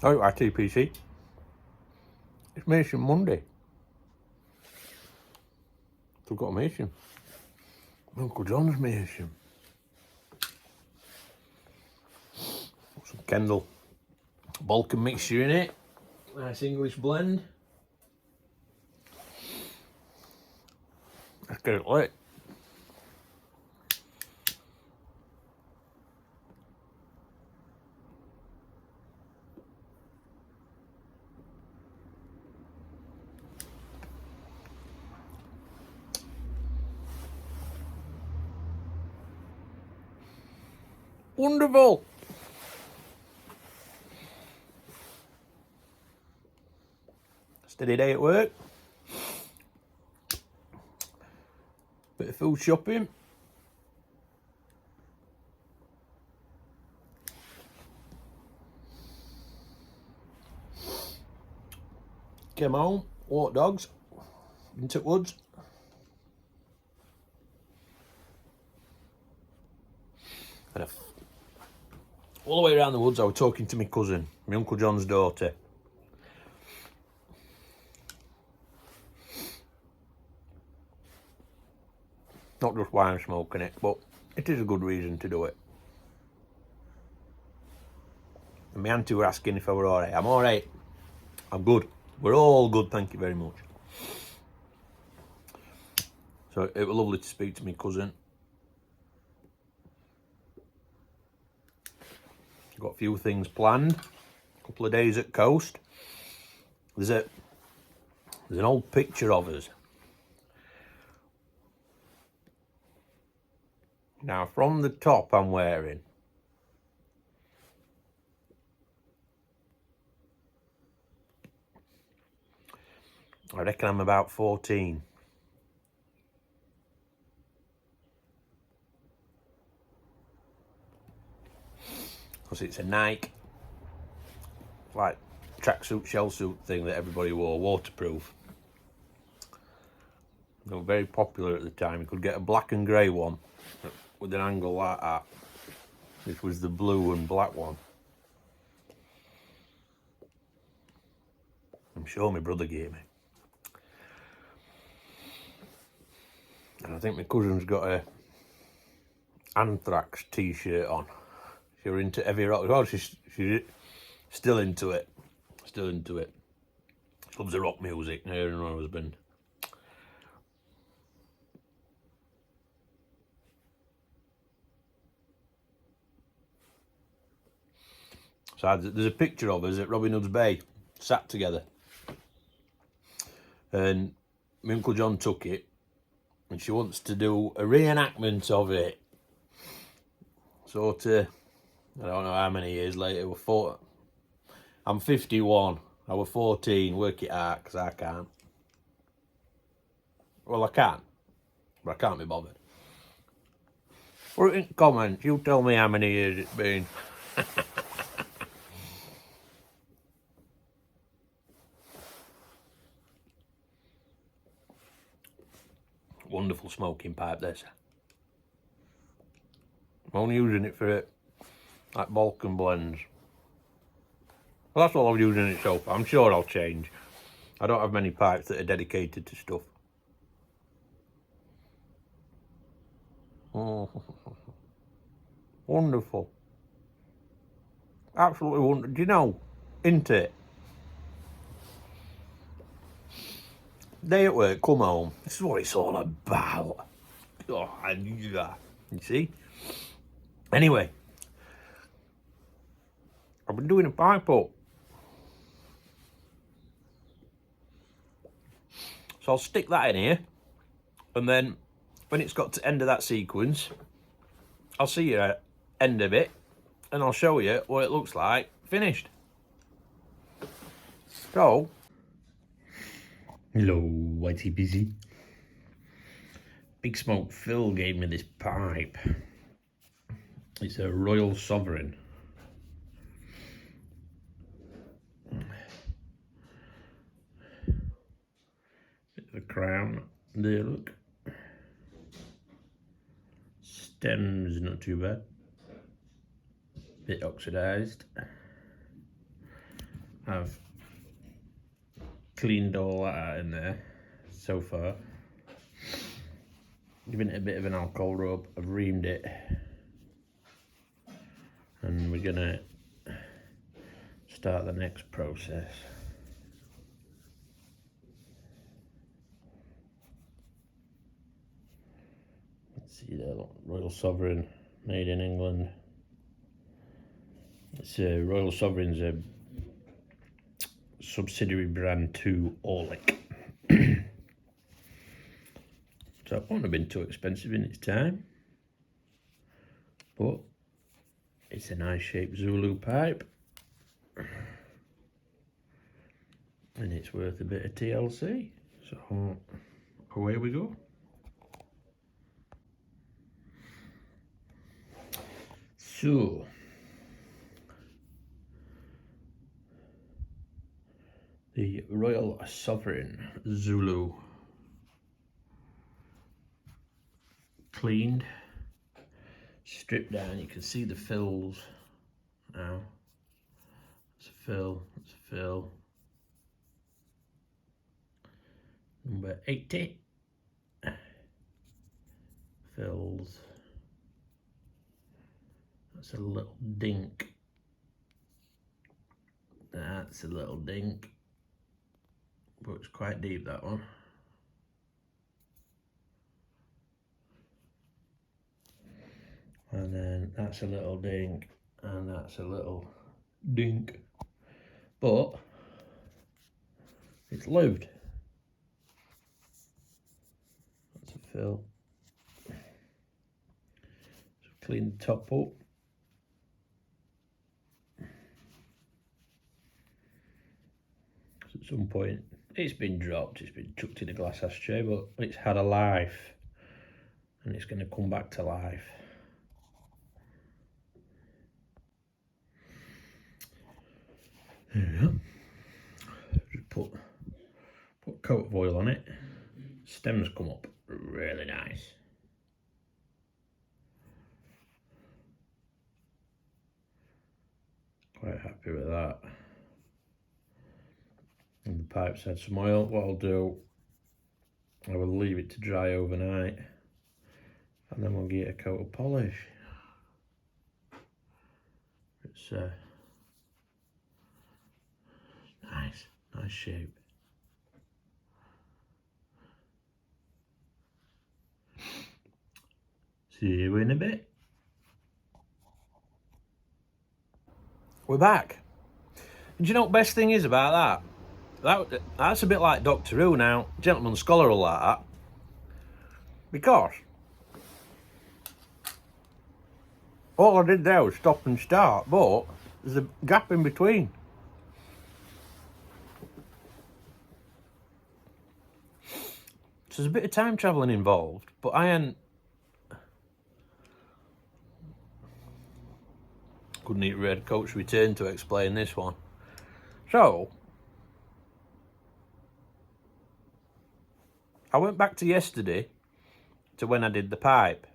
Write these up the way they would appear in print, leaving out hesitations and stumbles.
Oh, RTPC. It's Meerschaum Monday. We've got a Meerschaum. Uncle John's Meerschaum. Some Kendall Balkan mixture in it. Nice English blend. Let's get it lit. Wonderful. Steady day at work. Bit of food shopping. Came home, walked dogs, into the woods. And all the way around the woods I was talking to my cousin, my Uncle John's daughter. Not just why I'm smoking it, but it is a good reason to do it. And my auntie were asking if I were alright. I'm alright. I'm good. We're all good, thank you very much. So it was lovely to speak to my cousin. Got a few things planned. A couple of days at coast. There's an old picture of us. Now from the top I'm wearing I reckon I'm about 14. Because it's a Nike, like tracksuit, shell suit thing that everybody wore, waterproof. They were very popular at the time. You could get a black and grey one with an angle like that. This was the blue and black one. I'm sure my brother gave me. And I think my cousin's got a Anthrax t-shirt on. She were into heavy rock. Well, she's still into it. Still into it. She loves the rock music, her and her husband. So there's a picture of us at Robin Hood's Bay, sat together. And my Uncle John took it, and she wants to do a reenactment of it. So I don't know how many years later, I'm 51, I was 14, work it out, because I can't. Well, I can, but I can't be bothered. Put it in comments, you tell me how many years it's been. Wonderful smoking pipe, this. I'm only using it for like Balkan blends. Well, that's all I'm using it so far. I'm sure I'll change. I don't have many pipes that are dedicated to stuff. Oh, wonderful. Absolutely wonderful. Do you know, isn't it? Day at work, come home. This is what it's all about. Oh, I knew that. You see? Anyway, I've been doing a pipe up. So I'll stick that in here, and then when it's got to end of that sequence, I'll see you at end of it, and I'll show you what it looks like finished. So, hello, Whitey Busy. Big Smoke Phil gave me this pipe. It's a Royal Sovereign. Bit of a crown there, look. Stem's not too bad. Bit oxidised. I've cleaned all that out in there so far. Giving it a bit of an alcohol rub, I've reamed it. And we're gonna start the next process. Let's see there, look, Royal Sovereign, made in England. It's Royal Sovereign's a subsidiary brand to Orlick. So it won't have been too expensive in its time, but it's a nice shaped Zulu pipe, and it's worth a bit of TLC. So away we go. So the Royal Sovereign Zulu, cleaned, stripped down. You can see the fills now. It's a fill, it's a fill. Number 80. Fills. That's a little dink. That's a little dink. But it's quite deep, that one. And then that's a little dink, and that's a little dink. But it's lived. That's a fill. So clean the top up. So at some point it's been dropped, it's been chucked in a glass ashtray, but it's had a life, and it's going to come back to life. There we go. Just put a coat of oil on it. Stems come up really nice. Quite happy with that. And the pipe's had some oil. What I'll do, I will leave it to dry overnight, and then we'll get a coat of polish. It's nice shape. See you in a bit. We're back. And do you know what the best thing is about that? That's a bit like Doctor Who now, Gentleman Scholar will like that. Because all I did there was stop and start, but there's a gap in between. So there's a bit of time travelling involved, but couldn't eat red coach return to explain this one. So I went back to yesterday to when I did the pipe,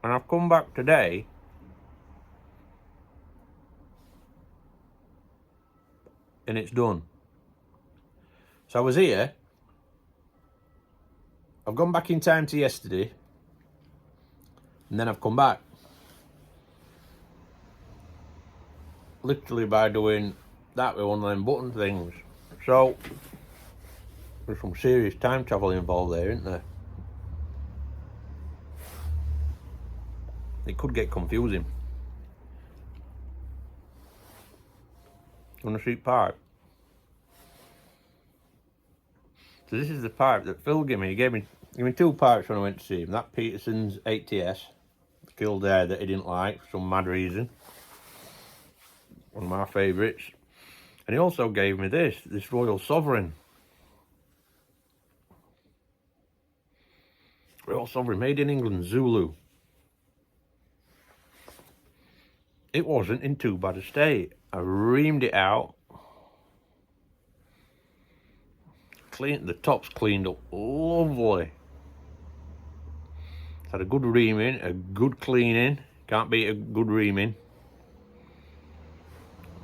and I've come back today and it's done. So I was here, I've gone back in time to yesterday, and then I've come back. Literally by doing that with one of them button things. So there's some serious time travel involved there, isn't there? It could get confusing. You want to see pipe? So this is the pipe that Phil gave me. He gave me two pipes when I went to see him. That Peterson's 80S, Kildare, that he didn't like for some mad reason. One of my favourites. And he also gave me this Royal Sovereign. Royal Sovereign, made in England, Zulu. It wasn't in too bad a state. I reamed it out. The top's cleaned up lovely. It's had a good reaming, a good cleaning. Can't beat a good reaming.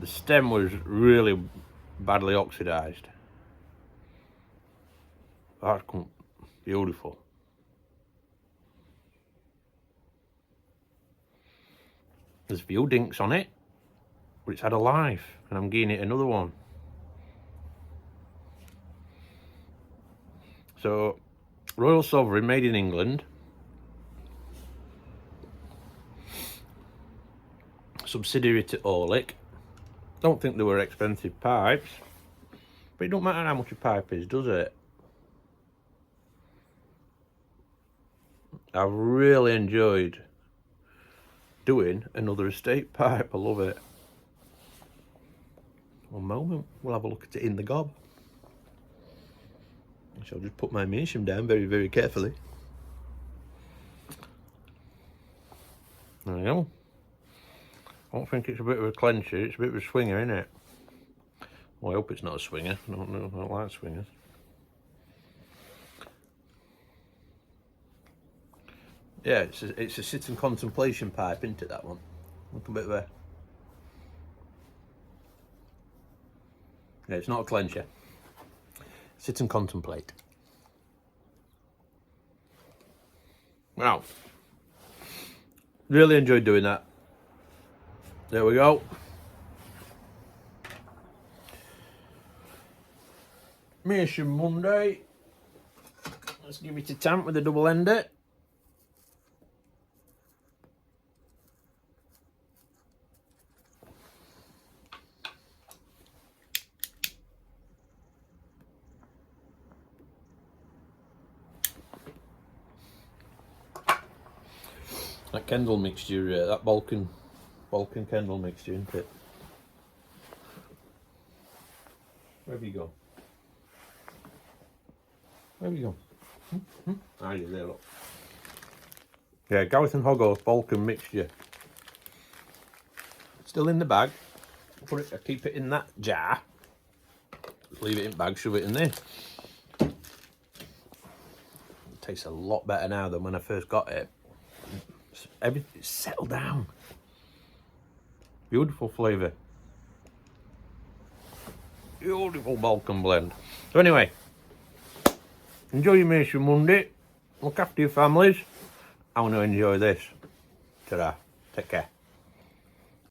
The stem was really badly oxidised. That's beautiful. There's a few dinks on it, but it's had a life, and I'm giving it another one. So, Royal Sovereign, made in England. Subsidiary to Orlick. Don't think they were expensive pipes, but it don't matter how much a pipe is, does it? I've really enjoyed doing another estate pipe. I love it. One moment, we'll have a look at it in the gob. I shall just put my Meerschaum down very, very carefully. There we go. I don't think it's a bit of a clencher, it's a bit of a swinger, isn't it? Well, I hope it's not a swinger. I don't like swingers. Yeah, it's a sit and contemplation pipe, isn't it, that one? Look a bit of a... Yeah, it's not a clencher. Sit and contemplate. Wow. Really enjoyed doing that. There we go. Meerschaum Monday. Let's give it a tamp with a double ender. That Kendall mixture, that Balkan Kendall mixture, isn't it? Where have you gone? Where have you gone? Ah, you're there, look. Yeah, Gareth and Hogarth Balkan mixture. Still in the bag. I keep it in that jar. Leave it in bag, shove it in there. It tastes a lot better now than when I first got it. Everything's settled down. Beautiful flavour. Beautiful Balkan blend. So anyway, enjoy your Meerschaum Monday. Look after your families. I want to enjoy this. Ta-ra. Take care.